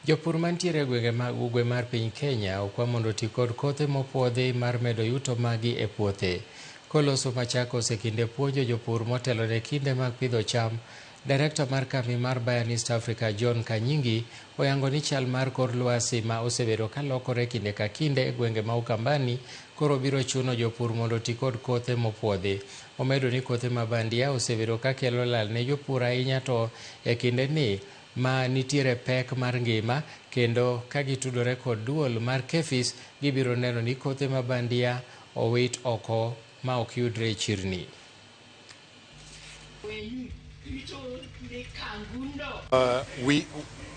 Jopur mantiere gwenge mag ugwe mar piny Kenya okwa mondo oti kod kothe mopuodhi mar medo yuto magi e puothe. Koloso Machakos e kinde puonjo jopur motelo ne kinde mag pidho cham, Direkta mar kambi mar Bayan East Africa John Kanyingi oyango ni chal mar kor lwasi ma osebedo kalokore kinde ka kinde e gwenge ma Ukambani koro biro chuno jopur mondo oti kod kothe mopuodhi. Omedo ni kothe ma bandia osebedo ka kelo lal ne jopur ahinya to e kinde ni ma nitiere pek mar ngima, kendo ka gitudore kod duol mar KEFIS gibiro neno ni kothe ma bandia owit oko ma ok yudre e chirni.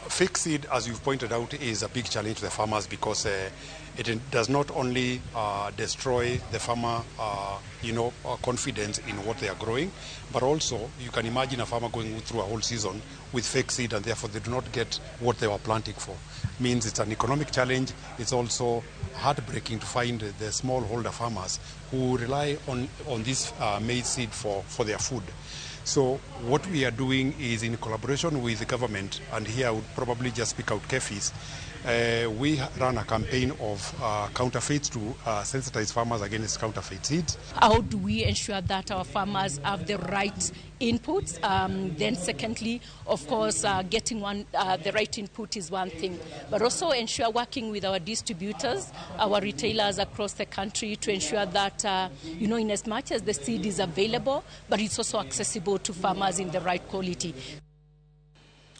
Fake seed, as you've pointed out, is a big challenge to the farmers because it does not only destroy the farmer, confidence in what they are growing, but also you can imagine a farmer going through a whole season with fake seed and therefore they do not get what they were planting for. Means it's an economic challenge. It's also heartbreaking to find the smallholder farmers who rely on this maize seed for their food. So what we are doing is, in collaboration with the government, and here I would probably just pick out KEFIS, we run a campaign of counterfeits to sensitize farmers against counterfeit seeds. How do we ensure that our farmers have the right inputs? Then secondly, of course, getting the right input is one thing, but also ensure working with our distributors, our retailers across the country to ensure that, in as much as the seed is available, but it's also accessible to farmers in the right quality.